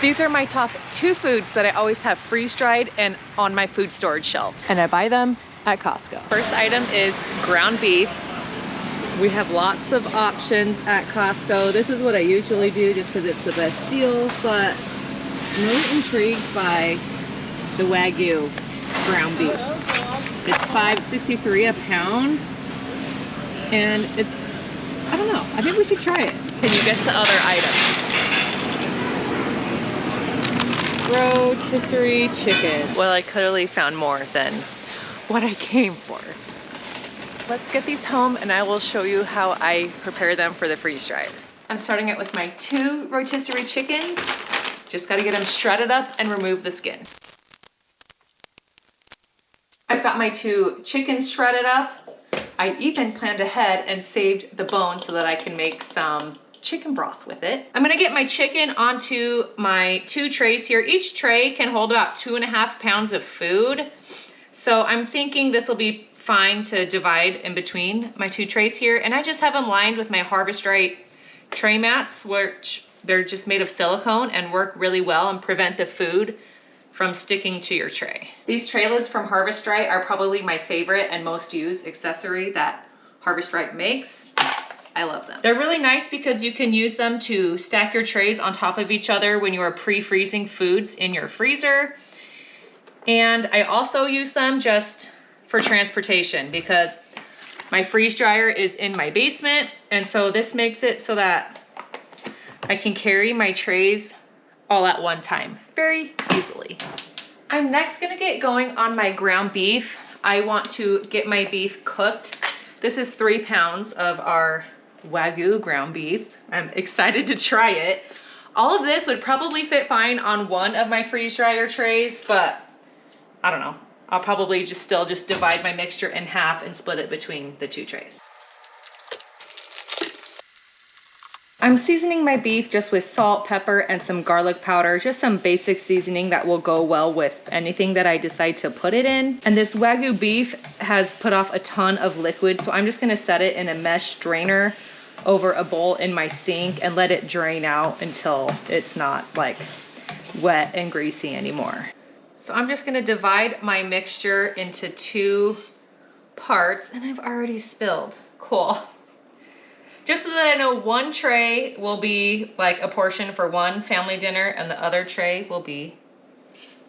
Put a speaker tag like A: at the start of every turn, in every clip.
A: These are my top 2 foods that I always have freeze-dried and on my food storage shelves. And I buy them at Costco. First item is ground beef. We have lots of options at Costco. This is what I usually do just because it's the best deal, but I'm really intrigued by the Wagyu ground beef. It's $5.63 a pound, and it's, I don't know, I think we should try it. Can you guess the other item? Rotisserie chicken. Well, I clearly found more than what I came for. Let's get these home and I will show you how I prepare them for the freeze dryer. I'm starting it with my 2 rotisserie chickens. Just gotta get them shredded up and remove the skin. I've got my 2 chickens shredded up. I even planned ahead and saved the bone so that I can make some chicken broth with it. I'm gonna get my chicken onto my 2 trays here. Each tray can hold about 2.5 pounds of food. So I'm thinking this will be fine to divide in between my 2 trays here. And I just have them lined with my Harvest Right tray mats, which they're just made of silicone and work really well and prevent the food from sticking to your tray. These tray lids from Harvest Right are probably my favorite and most used accessory that Harvest Right makes. I love them. They're really nice because you can use them to stack your trays on top of each other when you are pre-freezing foods in your freezer. And I also use them just for transportation because my freeze dryer is in my basement, and so this makes it so that I can carry my trays all at one time very easily. I'm next gonna get going on my ground beef. I want to get my beef cooked. This is 3 pounds of our Wagyu ground beef. I'm excited to try it. All of this would probably fit fine on one of my freeze dryer trays, but I don't know. I'll probably just divide my mixture in half and split it between the 2 trays. I'm seasoning my beef just with salt, pepper, and some garlic powder, just some basic seasoning that will go well with anything that I decide to put it in. And this Wagyu beef has put off a ton of liquid, so I'm just gonna set it in a mesh strainer over a bowl in my sink and let it drain out until it's not like wet and greasy anymore. So I'm just gonna divide my mixture into 2 parts, and I've already spilled. Cool. Just so that I know one tray will be like a portion for one family dinner and the other tray will be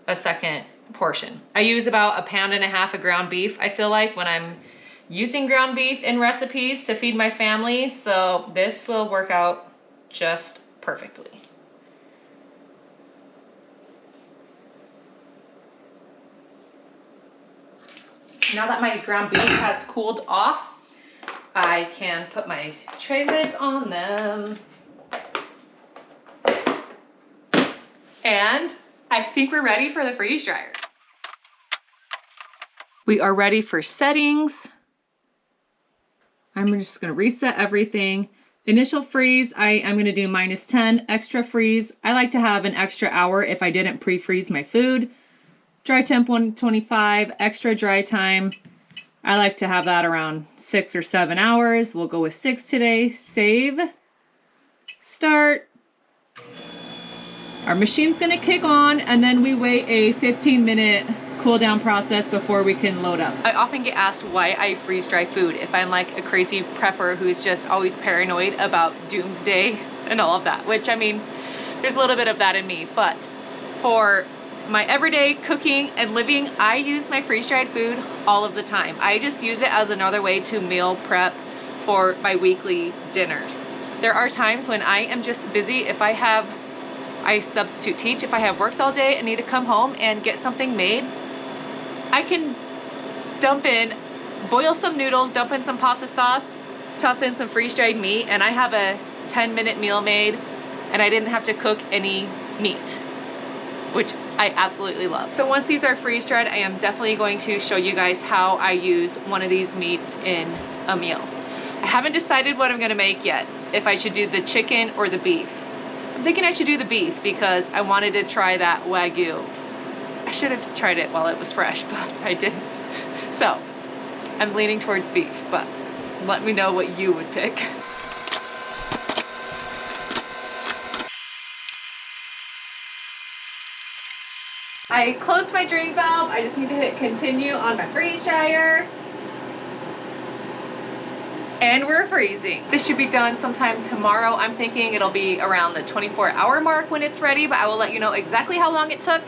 A: a second portion. I use about 1.5 pounds of ground beef, I feel like, when I'm using ground beef in recipes to feed my family, so this will work out just perfectly. Now that my ground beef has cooled off, I can put my tray lids on them. And I think we're ready for the freeze dryer. We are ready for settings. I'm just gonna reset everything. Initial freeze, I am gonna do -10. Extra freeze, I like to have an extra hour if I didn't pre-freeze my food. Dry temp 125, extra dry time. I like to have that around 6 or 7 hours. We'll go with 6 today. Save, start. Our machine's gonna kick on and then we wait a 15-minute cool down process before we can load up. I often get asked why I freeze dry food, if I'm like a crazy prepper who's just always paranoid about doomsday and all of that, which I mean, there's a little bit of that in me, but for my everyday cooking and living, I use my freeze-dried food all of the time. I just use it as another way to meal prep for my weekly dinners. There are times when I am just busy. If I substitute teach, if I have worked all day and need to come home and get something made, I can boil some noodles, dump in some pasta sauce, toss in some freeze-dried meat, and I have a 10-minute meal made, and I didn't have to cook any meat, which I absolutely love. So once these are freeze dried, I am definitely going to show you guys how I use one of these meats in a meal. I haven't decided what I'm gonna make yet, if I should do the chicken or the beef. I'm thinking I should do the beef because I wanted to try that Wagyu. I should have tried it while it was fresh, but I didn't. So I'm leaning towards beef, but let me know what you would pick. I closed my drain valve. I just need to hit continue on my freeze dryer. And we're freezing. This should be done sometime tomorrow. I'm thinking it'll be around the 24-hour mark when it's ready, but I will let you know exactly how long it took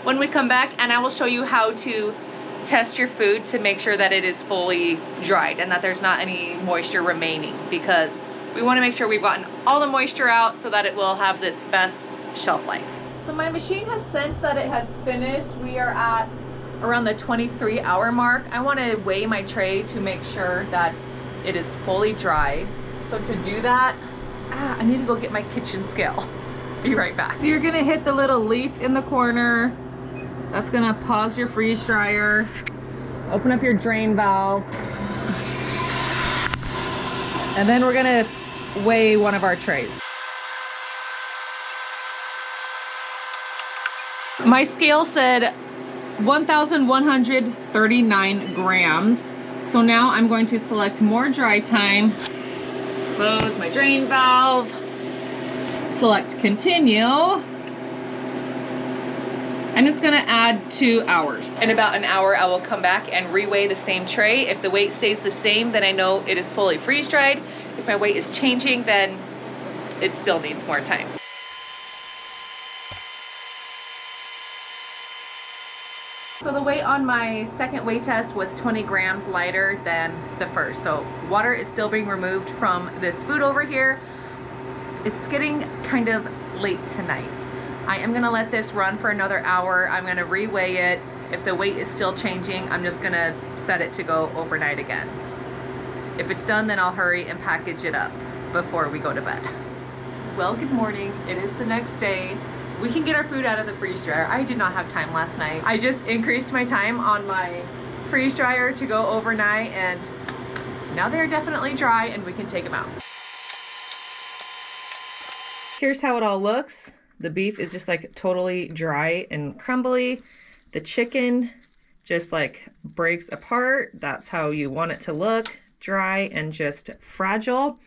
A: when we come back, and I will show you how to test your food to make sure that it is fully dried and that there's not any moisture remaining, because we want to make sure we've gotten all the moisture out so that it will have its best shelf life. So my machine has sensed that it has finished. We are at around the 23-hour mark. I want to weigh my tray to make sure that it is fully dry. So to do that, I need to go get my kitchen scale. Be right back. So you're gonna hit the little leaf in the corner. That's gonna pause your freeze dryer. Open up your drain valve. And then we're gonna weigh one of our trays. My scale said 1,139 grams. So now I'm going to select more dry time, close my drain valve, select continue, and it's gonna add 2 hours. In about an hour, I will come back and reweigh the same tray. If the weight stays the same, then I know it is fully freeze dried. If my weight is changing, then it still needs more time. So the weight on my second weigh test was 20 grams lighter than the first. So water is still being removed from this food over here. It's getting kind of late tonight. I am gonna let this run for another hour. I'm gonna reweigh it. If the weight is still changing, I'm just gonna set it to go overnight again. If it's done, then I'll hurry and package it up before we go to bed. Well, good morning. It is the next day. We can get our food out of the freeze dryer. I did not have time last night. I just increased my time on my freeze dryer to go overnight, and now they're definitely dry and we can take them out. Here's how it all looks. The beef is just like totally dry and crumbly. The chicken just like breaks apart. That's how you want it to look, dry and just fragile.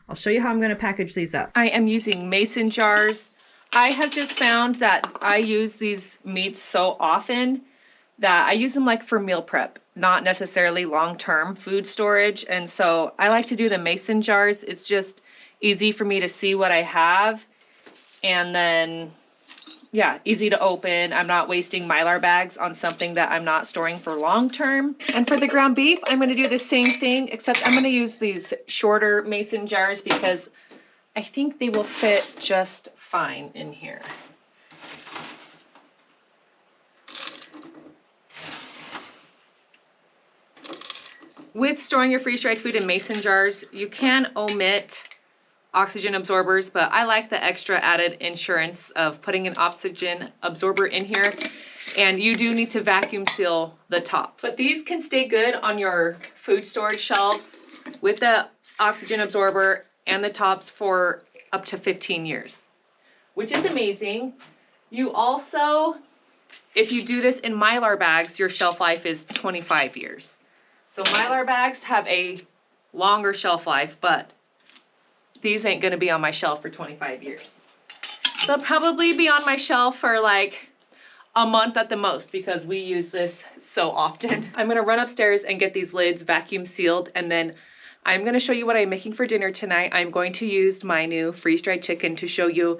A: I'll show you how I'm gonna package these up. I am using mason jars. I have just found that I use these meats so often that I use them like for meal prep, not necessarily long-term food storage. And so I like to do the mason jars. It's just easy for me to see what I have. And then, yeah, easy to open. I'm not wasting Mylar bags on something that I'm not storing for long-term. And for the ground beef, I'm gonna do the same thing, except I'm gonna use these shorter mason jars because I think they will fit just fine in here. With storing your freeze-dried food in mason jars, you can omit oxygen absorbers, but I like the extra added insurance of putting an oxygen absorber in here. And you do need to vacuum seal the tops. But these can stay good on your food storage shelves with the oxygen absorber and the tops for up to 15 years, which is amazing. You also, if you do this in Mylar bags, your shelf life is 25 years. So Mylar bags have a longer shelf life, but these ain't gonna be on my shelf for 25 years. They'll probably be on my shelf for like a month at the most because we use this so often. I'm gonna run upstairs and get these lids vacuum sealed, and then I'm gonna show you what I'm making for dinner tonight. I'm going to use my new freeze-dried chicken to show you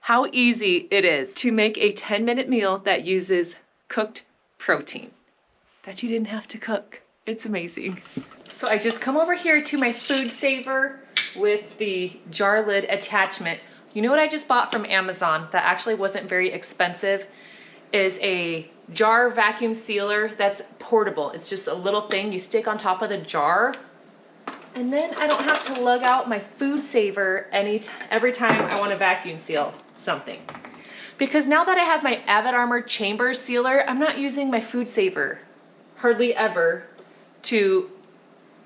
A: how easy it is to make a 10-minute meal that uses cooked protein that you didn't have to cook. It's amazing. So I just come over here to my food saver with the jar lid attachment. You know what I just bought from Amazon that actually wasn't very expensive is a jar vacuum sealer that's portable. It's just a little thing you stick on top of the jar, and then I don't have to lug out my food saver every time I want to vacuum seal something. Because now that I have my Avid Armor chamber sealer, I'm not using my food saver hardly ever to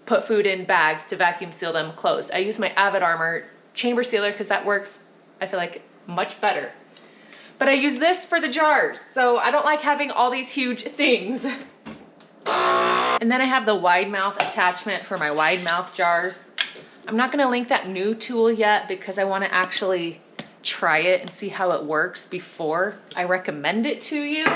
A: put food in bags to vacuum seal them closed. I use my Avid Armor chamber sealer because that works, I feel like, much better. But I use this for the jars, so I don't like having all these huge things. And then I have the wide mouth attachment for my wide mouth jars. I'm not gonna link that new tool yet because I wanna actually try it and see how it works before I recommend it to you.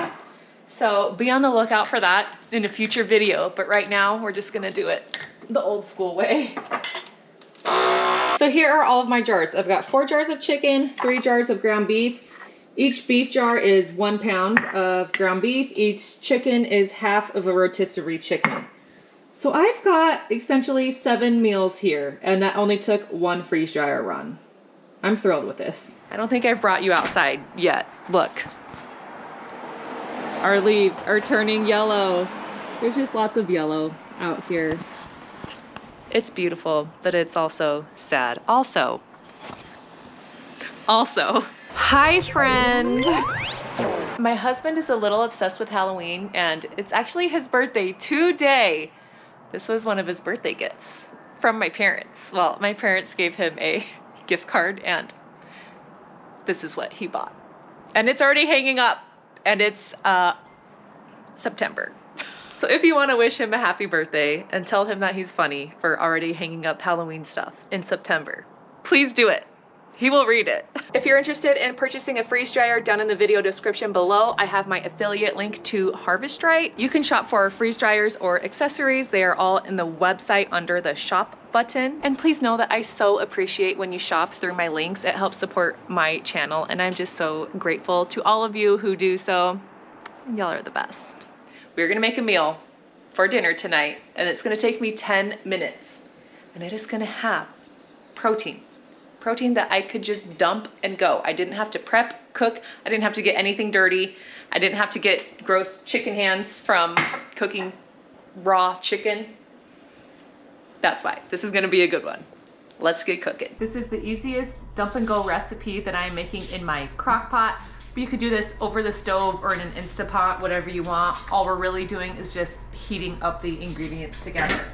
A: So be on the lookout for that in a future video, but right now we're just gonna do it the old school way. So here are all of my jars. I've got 4 jars of chicken, 3 jars of ground beef. Each beef jar is 1 pound of ground beef. Each chicken is half of a rotisserie chicken. So I've got essentially 7 meals here, and that only took 1 freeze dryer run. I'm thrilled with this. I don't think I've brought you outside yet. Look. Our leaves are turning yellow. There's just lots of yellow out here. It's beautiful, but it's also sad. Also, hi friend. My husband is a little obsessed with Halloween, and it's actually his birthday today. This was one of his birthday gifts from my parents. Well, my parents gave him a gift card, and this is what he bought. And it's already hanging up, and it's September. So if you want to wish him a happy birthday and tell him that he's funny for already hanging up Halloween stuff in September, please do it. He will read it. If you're interested in purchasing a freeze dryer, down in the video description below, I have my affiliate link to Harvest Right. You can shop for freeze dryers or accessories. They are all in the website under the shop button. And please know that I so appreciate when you shop through my links. It helps support my channel, and I'm just so grateful to all of you who do so. Y'all are the best. We're gonna make a meal for dinner tonight, and it's gonna take me 10 minutes. And it is gonna have protein. Protein that I could just dump and go. I didn't have to prep, cook. I didn't have to get anything dirty. I didn't have to get gross chicken hands from cooking raw chicken. That's why. This is gonna be a good one. Let's get cooking. This is the easiest dump and go recipe that I'm making in my crock pot. But you could do this over the stove or in an Instapot, whatever you want. All we're really doing is just heating up the ingredients together.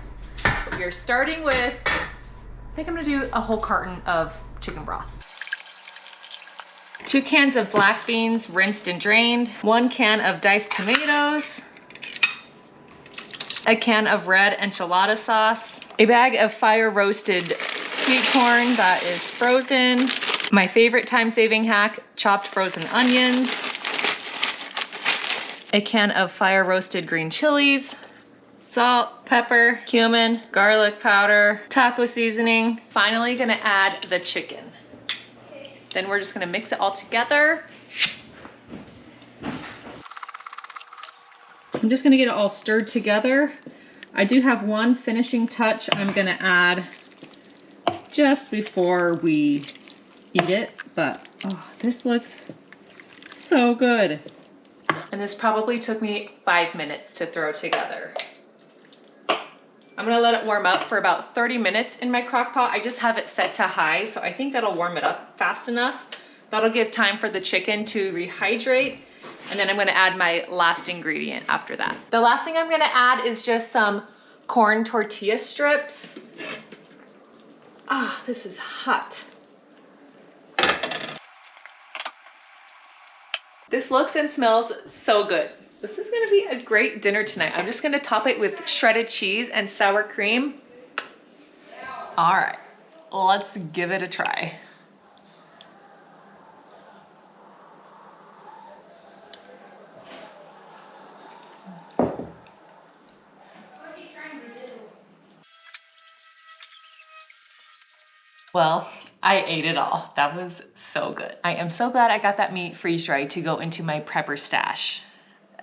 A: But we are starting with, I think I'm gonna do a whole carton of chicken broth. 2 cans of black beans, rinsed and drained. 1 can of diced tomatoes. A can of red enchilada sauce. A bag of fire roasted sweet corn that is frozen. My favorite time-saving hack, chopped frozen onions. A can of fire roasted green chilies. Salt, pepper, cumin, garlic powder, taco seasoning. Finally gonna add the chicken. Then we're just gonna mix it all together. I'm just gonna get it all stirred together. I do have one finishing touch I'm gonna add just before we eat it, but oh, this looks so good. And this probably took me 5 minutes to throw together. I'm gonna let it warm up for about 30 minutes in my crock pot. I just have it set to high, so I think that'll warm it up fast enough. That'll give time for the chicken to rehydrate, and then I'm gonna add my last ingredient after that. The last thing I'm gonna add is just some corn tortilla strips. Ah, this is hot. This looks and smells so good. This is gonna be a great dinner tonight. I'm just gonna top it with shredded cheese and sour cream. All right, let's give it a try. Well, I ate it all. That was so good. I am so glad I got that meat freeze dried to go into my prepper stash.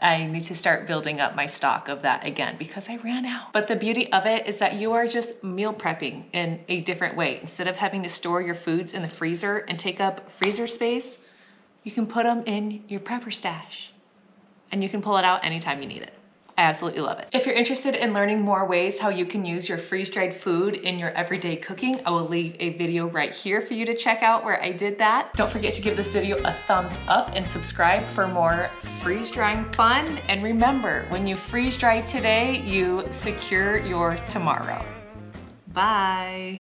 A: I need to start building up my stock of that again because I ran out. But the beauty of it is that you are just meal prepping in a different way. Instead of having to store your foods in the freezer and take up freezer space, you can put them in your prepper stash and you can pull it out anytime you need it. I absolutely love it. If you're interested in learning more ways how you can use your freeze-dried food in your everyday cooking, I will leave a video right here for you to check out where I did that. Don't forget to give this video a thumbs up and subscribe for more freeze-drying fun. And remember, when you freeze-dry today, you secure your tomorrow. Bye.